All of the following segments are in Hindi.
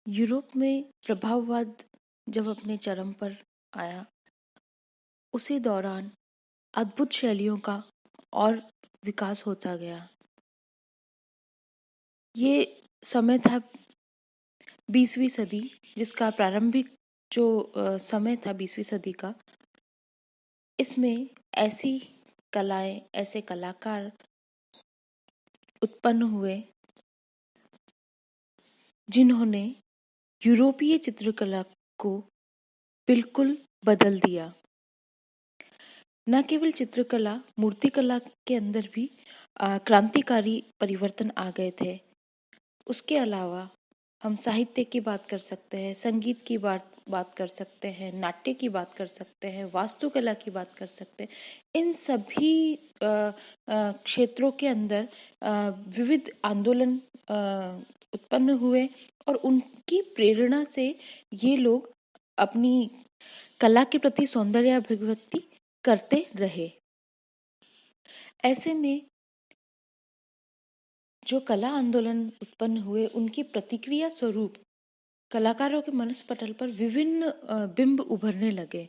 यूरोप में प्रभाववाद जब अपने चरम पर आया, उसी दौरान अद्भुत शैलियों का और विकास होता गया। ये समय था 20वीं सदी, जिसका प्रारंभिक जो समय था 20वीं सदी का। इसमें ऐसी कलाएं, ऐसे कलाकार उत्पन्न हुए जिन्होंने यूरोपीय चित्रकला को बिल्कुल बदल दिया। न केवल चित्रकला, मूर्तिकला के अंदर भी क्रांतिकारी परिवर्तन आ गए थे। उसके अलावा हम साहित्य की बात कर सकते हैं, संगीत की बात कर सकते हैं, नाट्य की बात कर सकते हैं, वास्तुकला की बात कर सकते हैं। इन सभी क्षेत्रों के अंदर विविध आंदोलन उत्पन्न हुए और उनकी प्रेरणा से ये लोग अपनी कला के प्रति सौंदर्य अभिव्यक्ति करते रहे। ऐसे में जो कला आंदोलन उत्पन्न हुए, उनकी प्रतिक्रिया स्वरूप कलाकारों के मनस्पटल पर विभिन्न बिंब उभरने लगे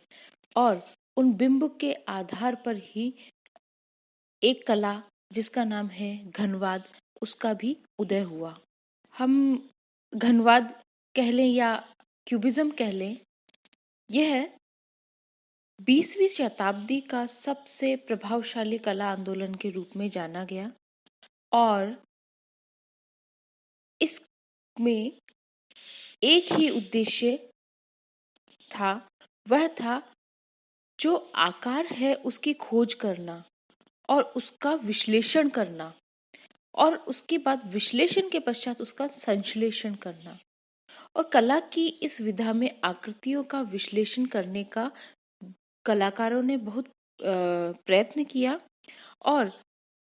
और उन बिंब के आधार पर ही एक कला जिसका नाम है घनवाद, उसका भी उदय हुआ। हम घनवाद कह लें या क्यूबिज्म कह लें, यह 20वीं शताब्दी का सबसे प्रभावशाली कला आंदोलन के रूप में जाना गया और इसमें एक ही उद्देश्य था, वह था जो आकार है उसकी खोज करना और उसका विश्लेषण करना और उसके बाद विश्लेषण के पश्चात उसका संश्लेषण करना। और कला की इस विधा में आकृतियों का विश्लेषण करने का कलाकारों ने बहुत प्रयत्न किया और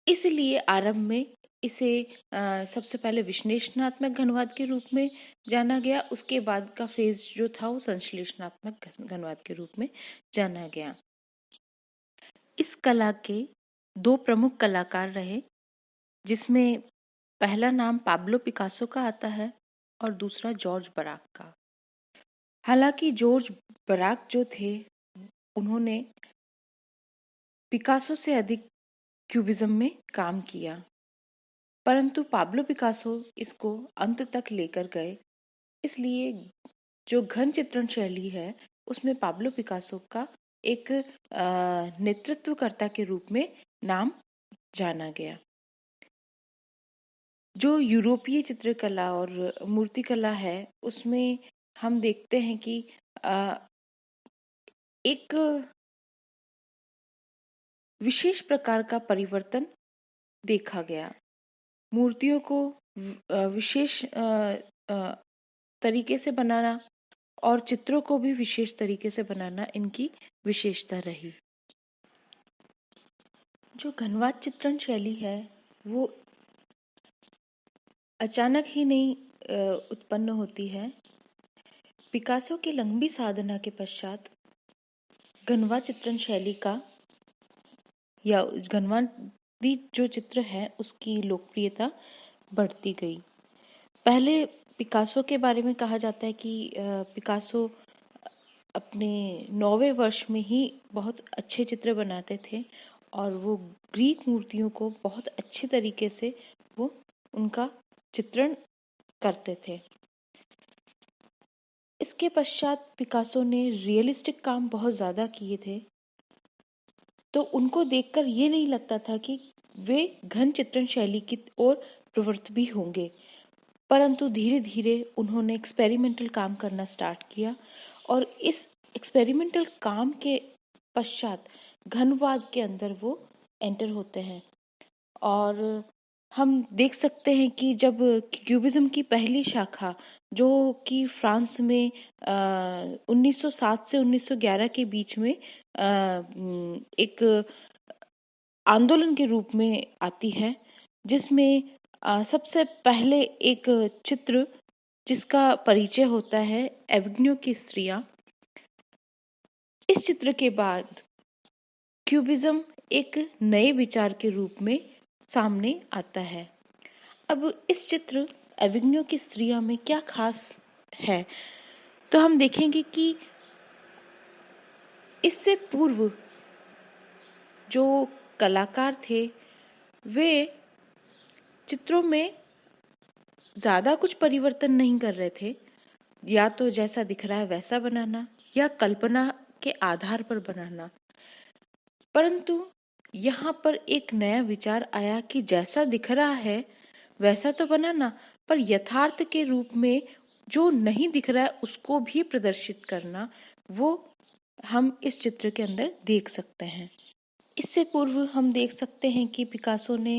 इसलिए आरंभ में इसे सबसे पहले विश्लेषणात्मक घनवाद के रूप में जाना गया। उसके बाद का फेज जो था वो संश्लेषणात्मक घनवाद के रूप में जाना गया। इस कला के दो प्रमुख कलाकार रहे, जिसमें पहला नाम पाब्लो पिकासो का आता है और दूसरा जॉर्ज बराक का। हालांकि जॉर्ज बराक जो थे, उन्होंने पिकासो से अधिक क्यूबिज्म में काम किया, परंतु पाब्लो पिकासो इसको अंत तक लेकर गए। इसलिए जो घन चित्रण शैली है, उसमें पाब्लो पिकासो का एक नेतृत्वकर्ता के रूप में नाम जाना गया। जो यूरोपीय चित्रकला और मूर्तिकला है, उसमें हम देखते हैं कि एक विशेष प्रकार का परिवर्तन देखा गया। मूर्तियों को विशेष तरीके से बनाना और चित्रों को भी विशेष तरीके से बनाना इनकी विशेषता रही। जो घनवाद चित्रण शैली है, वो अचानक ही नहीं उत्पन्न होती है। पिकासो की लंबी साधना के पश्चात घनवाद चित्रण शैली का या घनवादी जो चित्र है उसकी लोकप्रियता बढ़ती गई। पहले पिकासो के बारे में कहा जाता है कि पिकासो अपने 9वें वर्ष में ही बहुत अच्छे चित्र बनाते थे और वो ग्रीक मूर्तियों को बहुत अच्छे तरीके से वो उनका चित्रण करते थे। इसके पश्चात पिकासो ने रियलिस्टिक काम बहुत ज़्यादा किए थे, तो उनको देखकर ये नहीं लगता था कि वे घन चित्रण शैली की ओर प्रवृत्त भी होंगे, परंतु धीरे धीरे उन्होंने एक्सपेरिमेंटल काम करना स्टार्ट किया और इस एक्सपेरिमेंटल काम के पश्चात घनवाद के अंदर वो एंटर होते हैं। और हम देख सकते हैं कि जब क्यूबिज्म की पहली शाखा, जो कि फ्रांस में 1907 से 1911 के बीच में एक आंदोलन के रूप में आती है, जिसमें सबसे पहले एक चित्र जिसका परिचय होता है एविग्न्यू की स्त्रियां। इस चित्र के बाद क्यूबिज्म एक नए विचार के रूप में सामने आता है। अब इस चित्र एविग्न्यू की स्त्रियां में क्या खास है। तो हम देखेंगे कि इससे पूर्व जो कलाकार थे वे चित्रों में ज़्यादा कुछ परिवर्तन नहीं कर रहे थे, या तो जैसा दिख रहा है वैसा बनाना या कल्पना के आधार पर बनाना। परंतु यहाँ पर एक नया विचार आया कि जैसा दिख रहा है वैसा तो बनाना, पर यथार्थ के रूप में जो नहीं दिख रहा है उसको भी प्रदर्शित करना, वो हम इस चित्र के अंदर देख सकते हैं। इससे पूर्व हम देख सकते हैं कि पिकासो ने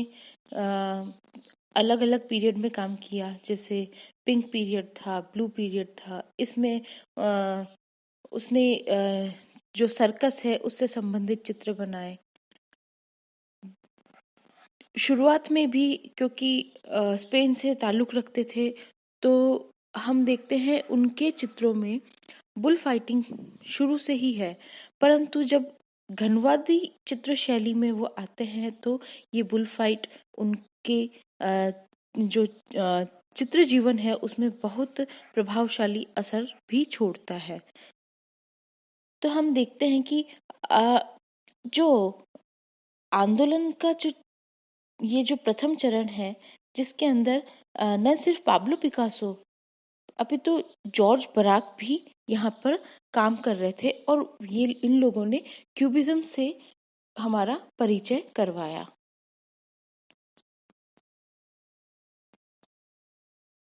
अलग अलग पीरियड में काम किया, जैसे पिंक पीरियड था, ब्लू पीरियड था। इसमें उसने जो सर्कस है उससे संबंधित चित्र बनाए। शुरुआत में भी क्योंकि स्पेन से ताल्लुक़ रखते थे, तो हम देखते हैं उनके चित्रों में बुल फाइटिंग शुरू से ही है, परंतु जब घनवादी चित्र शैली में वो आते हैं तो ये बुल फाइट उनके जो चित्र जीवन है उसमें बहुत प्रभावशाली असर भी छोड़ता है। तो हम देखते हैं कि जो आंदोलन का ये जो प्रथम चरण है, जिसके अंदर न सिर्फ पाब्लो पिकासो अपितु जॉर्ज बराक भी यहाँ पर काम कर रहे थे, और ये इन लोगों ने क्यूबिज्म से हमारा परिचय करवाया।